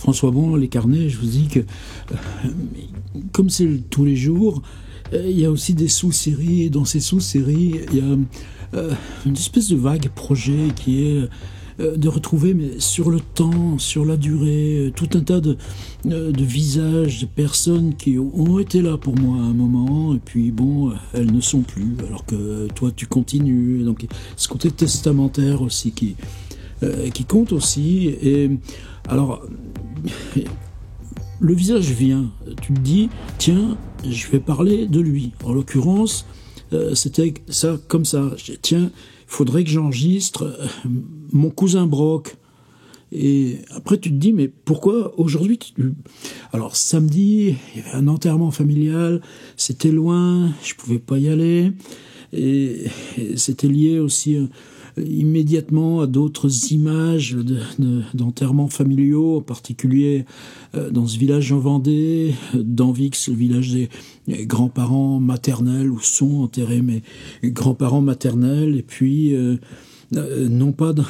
François Bon, les carnets, je vous dis que, comme c'est tous les jours, il y a aussi des sous-séries, et dans ces sous-séries, il y a une espèce de vague projet qui est de retrouver, mais sur le temps, sur la durée, tout un tas de visages, de personnes qui ont été là pour moi à un moment, et puis bon, elles ne sont plus, alors que toi tu continues. Donc ce côté testamentaire aussi qui compte aussi. Et alors, le visage vient, tu te dis, tiens, je vais parler de lui. En l'occurrence, c'était ça, comme ça. Tiens, il faudrait que j'enregistre mon cousin Brock. Et après, tu te dis, mais pourquoi aujourd'hui Alors, samedi, il y avait un enterrement familial, c'était loin, je pouvais pas y aller. Et c'était lié aussi immédiatement à d'autres images d'enterrements familiaux, en particulier dans ce village en Vendée, d'Anvix, le village des grands-parents maternels, où sont enterrés mes grands-parents maternels. Et puis, non pas dans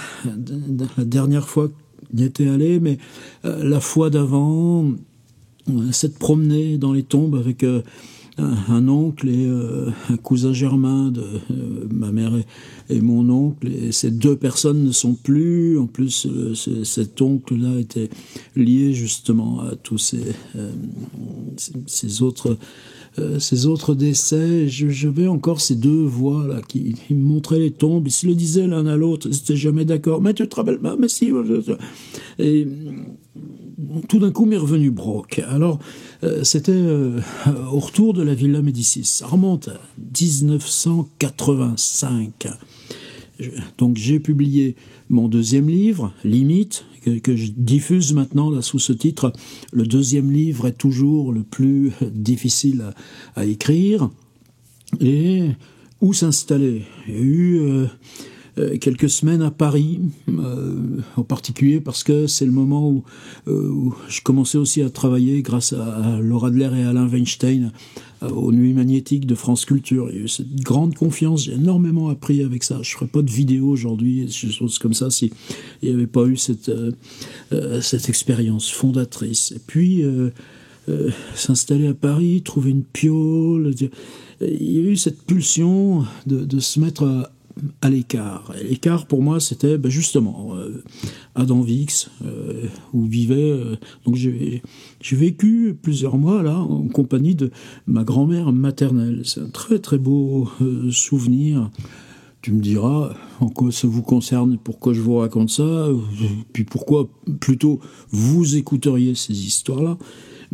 la dernière fois qu'il y était allé, mais la fois d'avant, cette promenée dans les tombes avec un oncle et un cousin germain de ma mère et mon oncle, et ces deux personnes ne sont plus. En plus, cet oncle-là était lié justement à tous ces autres décès. J'avais encore ces deux voix là qui me montraient les tombes, ils se le disaient l'un à l'autre, ils n'étaient jamais d'accord. Mais tu te rappelles pas? Mais si. Et tout d'un coup m'est revenu Brock. Alors c'était au retour de la Villa Médicis. Ça remonte à 1985. Donc j'ai publié mon deuxième livre, Limite, que je diffuse maintenant là sous ce titre. Le deuxième livre est toujours le plus difficile à écrire. Et où s'installer? Il y a eu quelques semaines à Paris, en particulier parce que c'est le moment où je commençais aussi à travailler grâce à Laura Adler et Alain Weinstein aux Nuits Magnétiques de France Culture. Il y a eu cette grande confiance, j'ai énormément appris avec ça. Je ne ferais pas de vidéo aujourd'hui, des choses comme ça, si il n'y avait pas eu cette expérience fondatrice. Et puis, s'installer à Paris, trouver une piole, il y a eu cette pulsion de se mettre à l'écart. Et l'écart, pour moi, c'était justement à Danvix, où vivait... donc j'ai vécu plusieurs mois là, en compagnie de ma grand-mère maternelle. C'est un très très beau souvenir. Tu me diras en quoi ça vous concerne, pourquoi je vous raconte ça, puis pourquoi plutôt vous écouteriez ces histoires-là.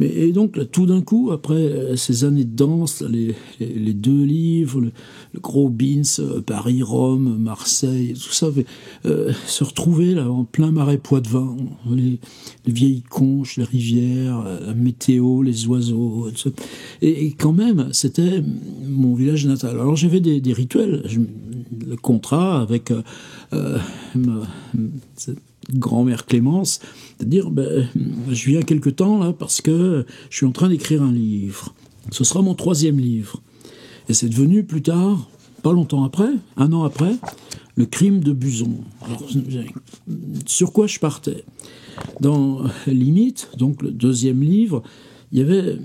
Et donc, là, tout d'un coup, après ces années de danse, là, les deux livres, le gros Beans, Paris-Rome, Marseille, tout ça, se retrouver là, en plein marais Poitevin, les vieilles conches, les rivières, la météo, les oiseaux, tout ça. Et quand même, c'était mon village natal. Alors j'avais des rituels, le contrat avec cette grand-mère Clémence, de dire je viens quelque temps là parce que je suis en train d'écrire un livre. Ce sera mon troisième livre. Et c'est devenu plus tard, pas longtemps après, un an après, Le crime de Buzon. Alors, sur quoi je partais? Dans Limite, donc le deuxième livre, il y avait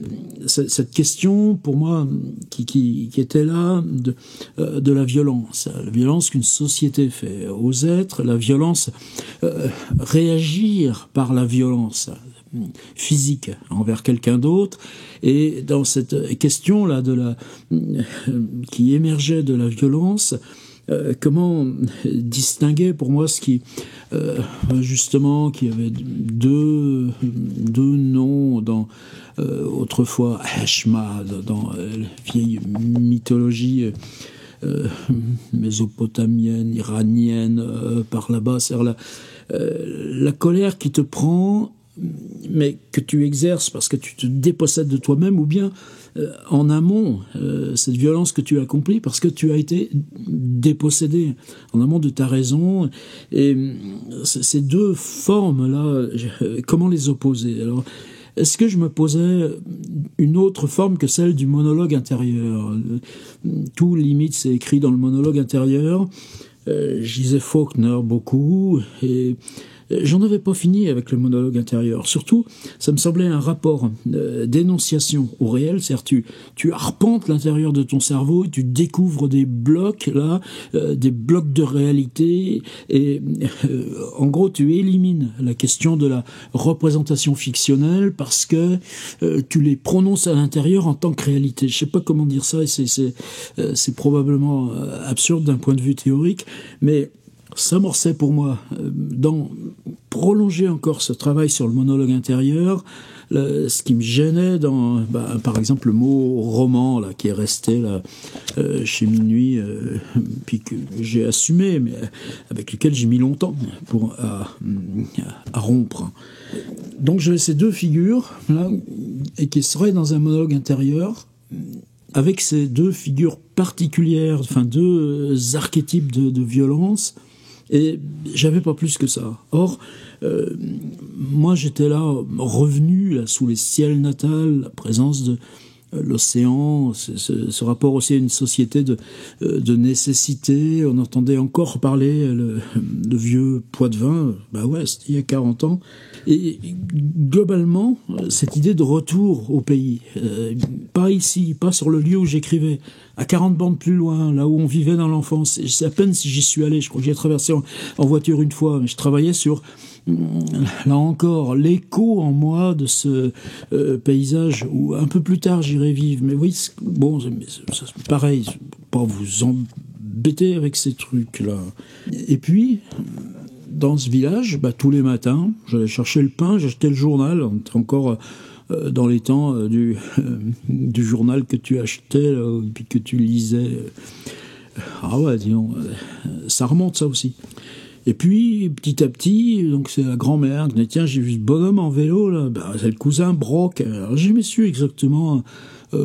cette question, pour moi, qui était là, de la violence qu'une société fait aux êtres, la violence, réagir par la violence physique envers quelqu'un d'autre. Et dans cette question-là qui émergeait de la violence, comment distinguer pour moi ce qui justement qui avait deux noms dans autrefois Heshma dans la vieille mythologie mésopotamienne, iranienne, par là-bas, c'est-à-dire la colère qui te prend, mais que tu exerces parce que tu te dépossèdes de toi-même, ou bien en amont, cette violence que tu accomplis parce que tu as été dépossédé en amont de ta raison. Et ces deux formes-là, comment les opposer? Alors, est-ce que je me posais une autre forme que celle du monologue intérieur? Tout, limite, c'est écrit dans le monologue intérieur. Je lisais Faulkner beaucoup, et j'en avais pas fini avec le monologue intérieur. Surtout, ça me semblait un rapport d'énonciation au réel, c'est-à-dire tu arpentes l'intérieur de ton cerveau, et tu découvres des blocs là, des blocs de réalité, et en gros tu élimines la question de la représentation fictionnelle parce que tu les prononces à l'intérieur en tant que réalité. Je sais pas comment dire ça, et c'est probablement absurde d'un point de vue théorique, mais s'amorçait pour moi dans prolonger encore ce travail sur le monologue intérieur, ce qui me gênait dans, par exemple, le mot roman là qui est resté là chez Minuit, puis que j'ai assumé, mais avec lequel j'ai mis longtemps à rompre. Donc j'avais ces deux figures là, et qui seraient dans un monologue intérieur, avec ces deux figures particulières, enfin deux archétypes de violence. Et j'avais pas plus que ça. Or, moi j'étais là, revenu là, sous les ciels natals, la présence de l'océan, ce rapport aussi à une société de nécessité. On entendait encore parler de vieux Poitevin, c'était il y a 40 ans. Et globalement, cette idée de retour au pays, pas ici, pas sur le lieu où j'écrivais, à 40 bandes plus loin, là où on vivait dans l'enfance. Et c'est à peine si j'y suis allé, je crois que j'y ai traversé en voiture une fois, mais je travaillais sur, là encore, l'écho en moi de ce paysage où un peu plus tard j'irai vivre. Mais oui, bon, c'est pareil, pas vous embêter avec ces trucs-là. Et puis, dans ce village, tous les matins, j'allais chercher le pain, j'achetais le journal, on était encore dans les temps du journal que tu achetais, puis que tu lisais. Ah ouais, disons, ça remonte ça aussi. Et puis, petit à petit, donc c'est la grand-mère qui dit, tiens, j'ai vu ce bonhomme en vélo, là, c'est le cousin Brock. Alors, j'ai jamais su exactement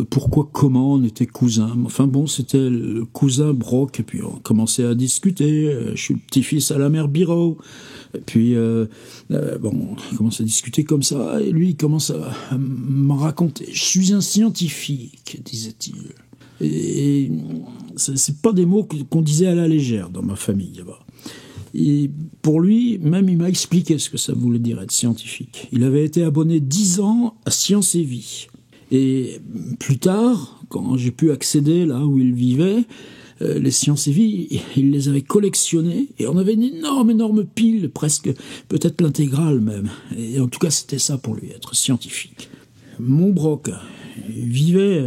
pourquoi, comment on était cousins. Enfin bon, c'était le cousin Brock, et puis on commençait à discuter. Je suis le petit-fils à la mère Biro. Et puis, on commence à discuter comme ça, et lui, il commence à me raconter. Je suis un scientifique, disait-il. Et c'est pas des mots qu'on disait à la légère dans ma famille, là-bas. Et pour lui, même il m'a expliqué ce que ça voulait dire être scientifique. Il avait été abonné 10 ans à Science et Vie. Et plus tard, quand j'ai pu accéder là où il vivait, les Sciences et Vie, il les avait collectionnées, et on avait une énorme pile, presque, peut-être l'intégrale même. Et en tout cas, c'était ça pour lui, être scientifique. Mon Broc vivait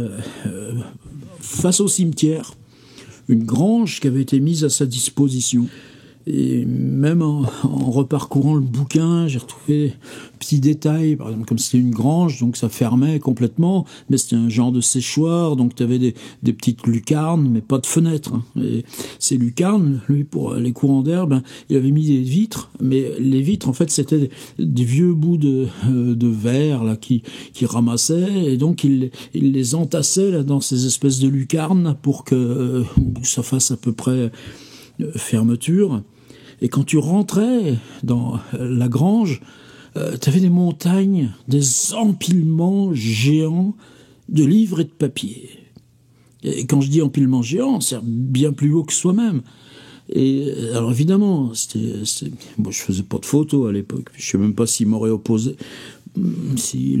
face au cimetière, une grange qui avait été mise à sa disposition. Et même en reparcourant le bouquin, j'ai retrouvé petits détails, par exemple comme c'était une grange, donc ça fermait complètement, mais c'était un genre de séchoir, donc tu avais des petites lucarnes, mais pas de fenêtres. Et ces lucarnes, lui, pour les courants d'air, il avait mis des vitres, mais les vitres, en fait, c'était des vieux bouts de verre là qui ramassaient, et donc il les entassait là dans ces espèces de lucarnes pour que ça fasse à peu près fermeture. Et quand tu rentrais dans la grange, tu avais des montagnes, des empilements géants de livres et de papier. Et quand je dis empilement géant, c'est bien plus haut que soi-même. Et alors évidemment, moi je faisais pas de photos à l'époque, je sais même pas s'il m'aurait opposé. S'il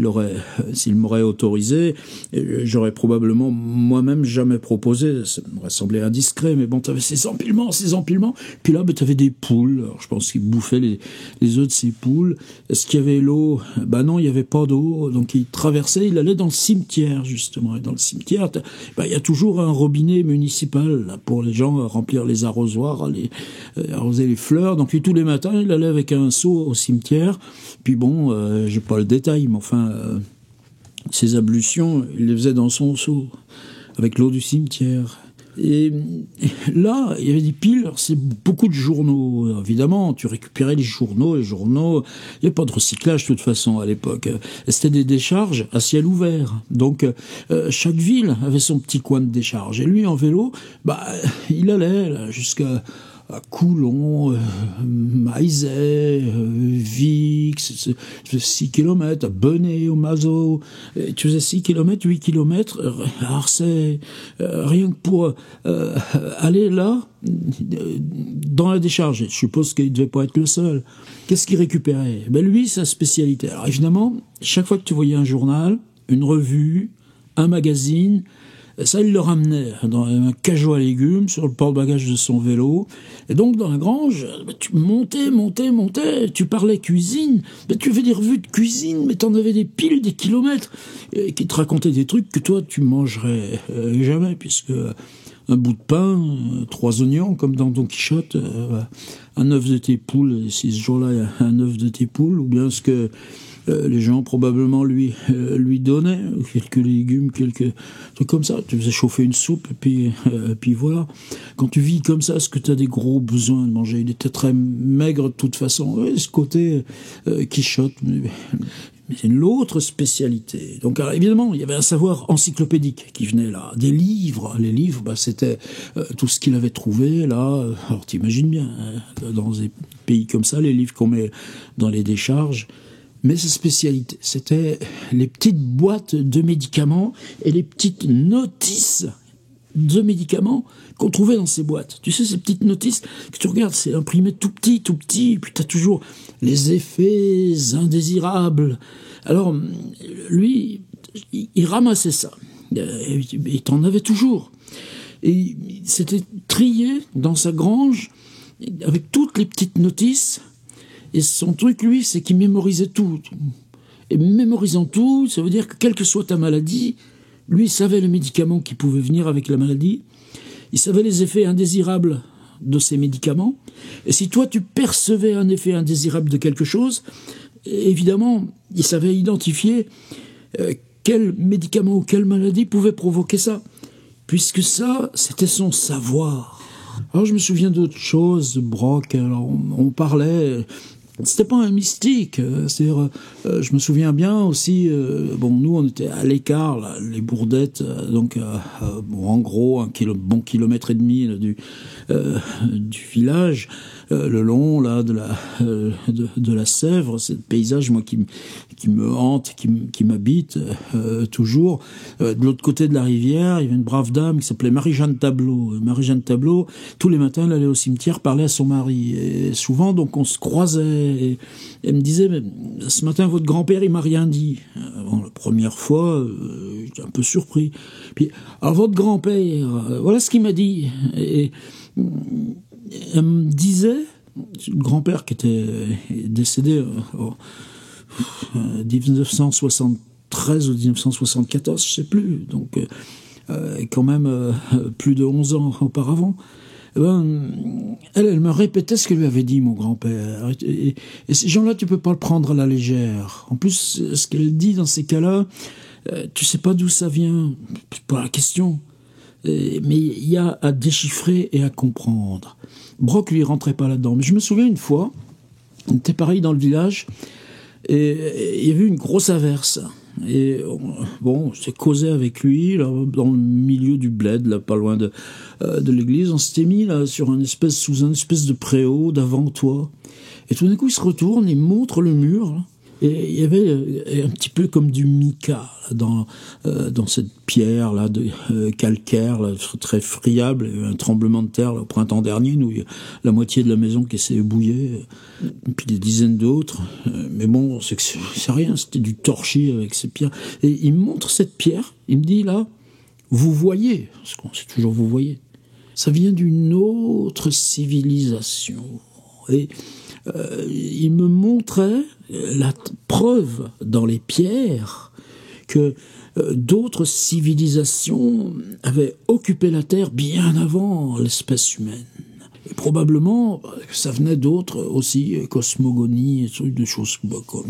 m'aurait autorisé, j'aurais probablement moi-même jamais proposé. Ça m'aurait semblé indiscret, mais bon, t'avais ces empilements. Puis là, t'avais des poules. Alors, je pense qu'il bouffait les œufs de ces poules. Est-ce qu'il y avait l'eau? Non, il y avait pas d'eau. Donc il traversait, il allait dans le cimetière, justement. Et dans le cimetière, il y a toujours un robinet municipal là, pour les gens remplir les arrosoirs, arroser les fleurs. Donc lui, tous les matins, il allait avec un seau au cimetière. Puis bon, j'ai pas le détail, mais enfin, ses ablutions, il les faisait dans son seau, avec l'eau du cimetière. Et là, il y avait des piles, c'est beaucoup de journaux. Évidemment, tu récupérais les journaux, il n'y a pas de recyclage de toute façon à l'époque. C'était des décharges à ciel ouvert. Donc, chaque ville avait son petit coin de décharge. Et lui, en vélo, il allait là, jusqu'à à Coulon, Maizet, Vix, 6 km, à Benet, au Mazo, tu faisais 6 km, 8 km, alors c'est rien que pour aller là, dans la décharge. Je suppose qu'il ne devait pas être le seul. Qu'est-ce qu'il récupérait? Ben lui, sa spécialité. Alors évidemment, chaque fois que tu voyais un journal, une revue, un magazine, ça, il le ramenait dans un cajot à légumes sur le porte-bagages de son vélo. Et donc, dans la grange, tu montais, tu parlais cuisine, tu fais des revues de cuisine, mais t'en avais des piles, des kilomètres, qui te racontaient des trucs que toi, tu mangerais jamais, puisque un bout de pain, 3 oignons, comme dans Don Quichotte, un œuf de tes poules, et si ce jour-là, il y a un œuf de tes poules, ou bien ce que les gens probablement lui donnaient quelques légumes, quelques trucs comme ça. Tu faisais chauffer une soupe et puis voilà. Quand tu vis comme ça, est-ce que tu as des gros besoins de manger? Il était très maigre de toute façon. Ouais, ce côté Quichotte, mais c'est l'autre spécialité. Donc alors, évidemment, il y avait un savoir encyclopédique qui venait là. Des livres. Les livres, c'était tout ce qu'il avait trouvé là. Alors t'imagines bien, dans des pays comme ça, les livres qu'on met dans les décharges. Mais sa spécialité, c'était les petites boîtes de médicaments et les petites notices de médicaments qu'on trouvait dans ces boîtes. Tu sais, ces petites notices que tu regardes, c'est imprimé tout petit, et puis tu as toujours les effets indésirables. Alors, lui, il ramassait ça. Il t'en avait toujours. Et c'était trié dans sa grange avec toutes les petites notices. Et son truc, lui, c'est qu'il mémorisait tout. Et mémorisant tout, ça veut dire que quelle que soit ta maladie, lui, il savait les médicaments qui pouvaient venir avec la maladie. Il savait les effets indésirables de ces médicaments. Et si toi, tu percevais un effet indésirable de quelque chose, évidemment, il savait identifier quel médicament ou quelle maladie pouvait provoquer ça. Puisque ça, c'était son savoir. Alors, je me souviens d'autre chose, Brock. Alors, on parlait... C'était pas un mystique, c'est-à-dire, je me souviens bien aussi, nous on était à l'écart, là, les Bourdettes, donc en gros un bon kilomètre et demi là, du village, le long là de la Sèvre, c'est le paysage moi qui me hante, qui m'habite toujours. De l'autre côté de la rivière, il y avait une brave dame qui s'appelait Marie-Jeanne Tableau. Marie-Jeanne Tableau, tous les matins, elle allait au cimetière parler à son mari. Et souvent, donc, on se croisait. Et elle me disait, mais ce matin, votre grand-père, il m'a rien dit. La première fois, j'étais un peu surpris. Puis, alors, votre grand-père, voilà ce qu'il m'a dit. Et elle me disait, le grand-père qui était décédé en 1973 ou 1974, je sais plus, donc quand même plus de 11 ans auparavant, elle me répétait ce que lui avait dit mon grand-père. Et ces gens-là, tu peux pas le prendre à la légère. En plus, ce qu'elle dit dans ces cas-là, tu sais pas d'où ça vient, c'est pas la question. Mais il y a à déchiffrer et à comprendre. Brock, lui, rentrait pas là-dedans. Mais je me souviens une fois, on était pareil dans le village, et il y avait une grosse averse. Et j'ai causé avec lui là, dans le milieu du bled, là, pas loin de l'église. On s'était mis là sous un espèce de préau d'avant-toit. Et tout d'un coup, il se retourne, il montre le mur. Là, et il y avait un petit peu comme du mica là, dans cette pierre là de calcaire là, très friable. Il y a eu un tremblement de terre là, au printemps dernier, où il y a la moitié de la maison qui s'est ébouillée, et puis des dizaines d'autres. Mais bon, c'est rien, c'était du torchis avec ces pierres. Et il me montre cette pierre, il me dit là, vous voyez, parce qu'on sait toujours vous voyez, ça vient d'une autre civilisation. Et il me montrait la preuve dans les pierres que d'autres civilisations avaient occupé la Terre bien avant l'espèce humaine. Et probablement ça venait d'autres aussi, cosmogonies, et des choses comme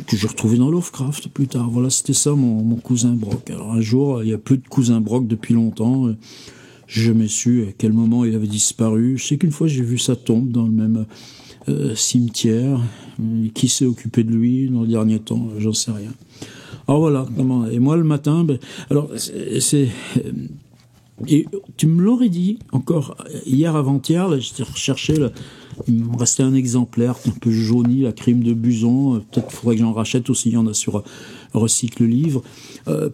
que j'ai retrouvées dans Lovecraft plus tard. Voilà, c'était ça mon cousin Brock. Alors un jour, il n'y a plus de cousin Brock depuis longtemps. J'ai jamais su à quel moment il avait disparu. Je sais qu'une fois j'ai vu sa tombe dans le même cimetière. Qui s'est occupé de lui dans le dernier temps, j'en sais rien. Alors voilà, comment. Et moi le matin, alors c'est Et tu me l'aurais dit encore hier avant-hier, là, j'étais recherché, là, il me restait un exemplaire un peu jauni, la Crime de Buzon, peut-être qu'il faudrait que j'en rachète aussi, il y en a sur Recycle Livre.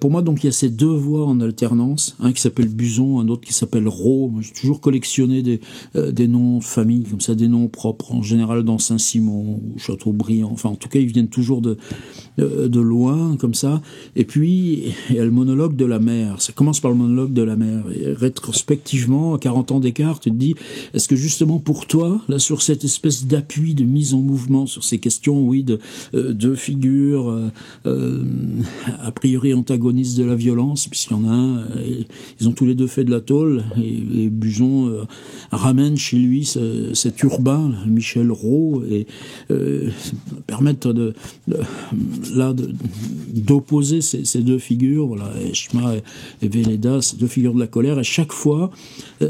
Pour moi, donc, il y a ces deux voix en alternance, un qui s'appelle Buzon, un autre qui s'appelle Rau. J'ai toujours collectionné des noms de famille, comme ça, des noms propres, en général dans Saint-Simon ou Châteaubriand, enfin, en tout cas, ils viennent toujours de loin, comme ça. Et puis, il y a le monologue de la mère. Ça commence par le monologue de la mère. Et rétrospectivement, à 40 ans d'écart, tu te dis, est-ce que justement pour toi, là, sur cette espèce d'appui, de mise en mouvement, sur ces questions, oui, de figures, a priori antagonistes de la violence, puisqu'il y en a un, ils ont tous les deux fait de la tôle, et Buzon ramène chez lui cet urbain, Michel Rau, et permettre d'opposer ces deux figures, voilà, Eshma et Véleda, ces deux figures de la colère, et chaque fois,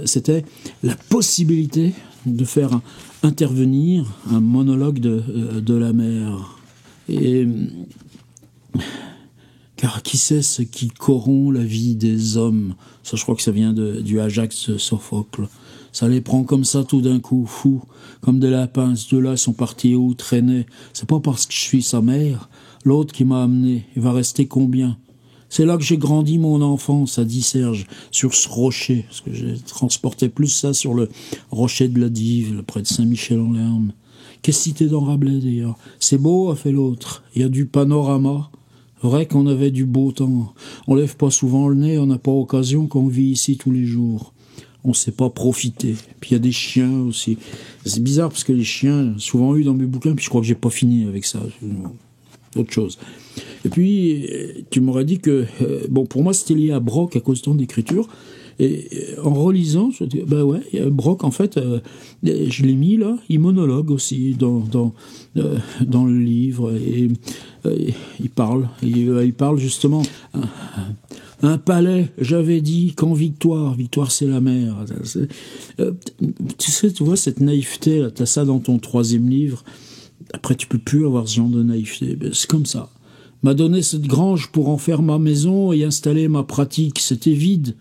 c'était la possibilité de faire intervenir un monologue de la mère. Et car qui sait ce qui corrompt la vie des hommes? Ça, je crois que ça vient du Ajax de Sophocle. Ça les prend comme ça tout d'un coup, fous, comme des lapins. Ces deux-là sont partis où traîner. C'est pas parce que je suis sa mère, l'autre qui m'a amené. Il va rester combien? C'est là que j'ai grandi mon enfance, a dit Serge, sur ce rocher. Parce que j'ai transporté plus ça sur le rocher de la Dive, près de Saint-Michel-en-Lerme. Qu'est-ce cité dans Rabelais, d'ailleurs? C'est beau, a fait l'autre. Il y a du panorama. Vrai qu'on avait du beau temps. On lève pas souvent le nez, on n'a pas occasion qu'on vit ici tous les jours. On sait pas profiter. Puis il y a des chiens aussi. C'est bizarre parce que les chiens, souvent eu dans mes bouquins, puis je crois que j'ai pas fini avec ça. Autre chose. Et puis, tu m'aurais dit que, bon, pour moi, c'était lié à Brock à cause de ton écriture. Et en relisant, je dis, bah ouais, Brock, en fait, je l'ai mis là, il monologue aussi dans le livre. Et il parle justement. Un palais, j'avais dit qu'en Victoire c'est la mer. Tu sais, tu vois, cette naïveté, là, t'as ça dans ton 3e livre. Après, tu peux plus avoir ce genre de naïveté. Ben, c'est comme ça. M'a donné cette grange pour en faire ma maison et installer ma pratique. C'était vide,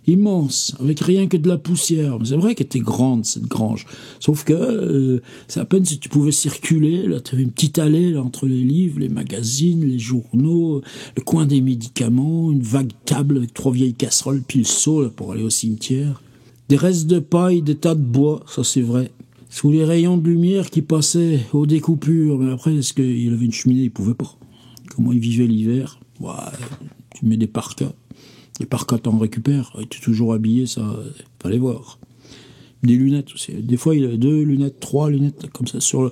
immense, avec rien que de la poussière. Mais c'est vrai qu'elle était grande, cette grange. Sauf que c'est à peine si tu pouvais circuler. Là, tu avais une petite allée là, entre les livres, les magazines, les journaux, le coin des médicaments, une vague table avec 3 vieilles casseroles pile seau là, pour aller au cimetière. Des restes de paille, des tas de bois, ça c'est vrai. Sous les rayons de lumière qui passaient aux découpures. Mais après, est-ce qu'il avait une cheminée? Il pouvait pas. Comment il vivait l'hiver? Ouais, tu mets des parkas. Les parkas, t'en récupères. Tu es toujours habillé, ça, fallait voir. Des lunettes aussi. Des fois, il avait 2 lunettes, 3 lunettes, comme ça, sur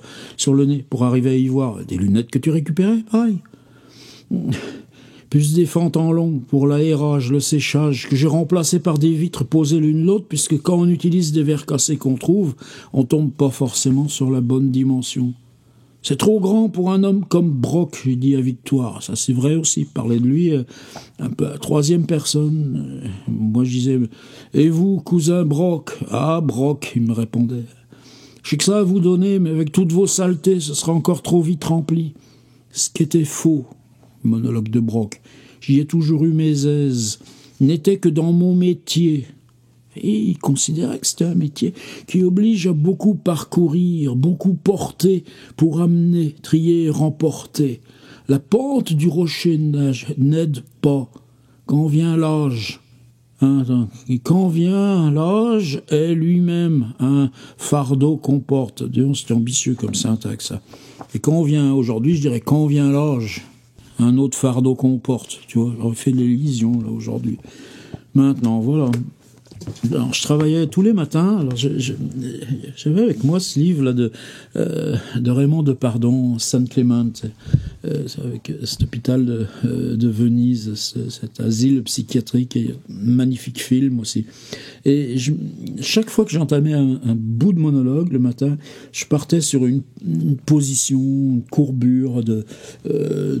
le nez, pour arriver à y voir. Des lunettes que tu récupérais, pareil. Plus des fentes en long pour l'aérage, le séchage, que j'ai remplacé par des vitres posées l'une l'autre, puisque quand on utilise des verres cassés qu'on trouve, on tombe pas forcément sur la bonne dimension. C'est trop grand pour un homme comme Brock, j'ai dit à Victoire. Ça, c'est vrai aussi. Parler de lui, un peu à 3e personne. Moi, je disais, et vous, cousin Brock? Ah, Brock, il me répondait. Je sais que ça à vous donner, mais avec toutes vos saletés, ce sera encore trop vite rempli. Ce qui était faux, monologue de Brock. J'y ai toujours eu mes aises. N'était que dans mon métier. Et il considérait que c'était un métier qui oblige à beaucoup parcourir, beaucoup porter pour amener, trier et remporter. La pente du rocher n'aide pas. Quand vient l'âge, et quand vient l'âge est lui-même un fardeau qu'on porte. Disons, c'est ambitieux comme syntaxe, ça. Et quand vient, aujourd'hui, je dirais, quand vient l'âge, un autre fardeau qu'on porte. Tu vois, j'aurais fait l'élision, là, aujourd'hui. Maintenant, voilà. Alors, je travaillais tous les matins. Alors j'avais avec moi ce livre là de Raymond Depardon, San Clément, avec cet hôpital de Venise, cet asile psychiatrique, et magnifique film aussi. Et chaque fois que j'entamais un bout de monologue le matin, je partais sur une position, une courbure de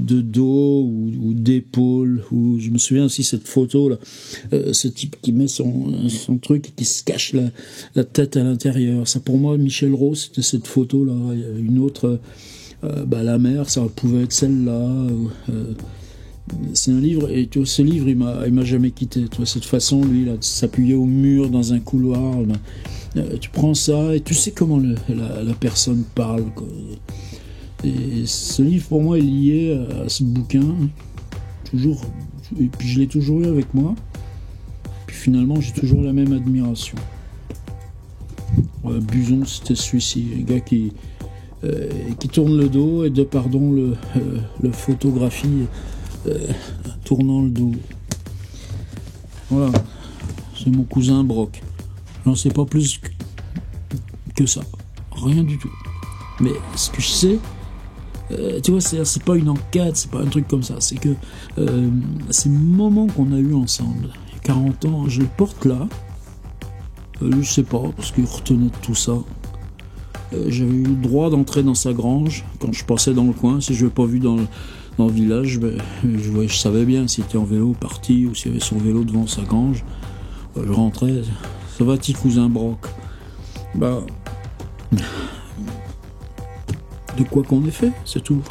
dos ou d'épaule. Ou je me souviens aussi cette photo là, ce type qui met son truc et qui se cache la tête à l'intérieur. Ça, pour moi, Michel Rau, c'était cette photo là. Il y avait une autre, la mer, ça pouvait être celle-là. C'est un livre, et tu vois, ce livre, il m'a jamais quitté. Tu vois, cette façon, lui, là, de s'appuyer au mur dans un couloir. Tu prends ça et tu sais comment la personne parle, quoi. Et ce livre, pour moi, est lié à ce bouquin. Toujours. Et puis je l'ai toujours eu avec moi. Puis finalement, j'ai toujours la même admiration. Buson, c'était celui-ci, un gars qui tourne le dos et de pardon le photographie tournant le dos. Voilà, c'est mon cousin Brock. J'en sais pas plus que ça, rien du tout. Mais ce que je sais, tu vois, c'est pas une enquête, c'est pas un truc comme ça. C'est que ces moments qu'on a eu ensemble, 40 ans, je le porte là. Je sais pas, parce qu'il retenait de tout ça. J'avais eu le droit d'entrer dans sa grange quand je passais dans le coin. Si je l'avais pas vu dans le village, ben, je savais bien s'il était en vélo parti ou s'il avait son vélo devant sa grange. Je rentrais. Ça va, petit cousin Brock? Bah, de quoi qu'on ait fait, c'est tout.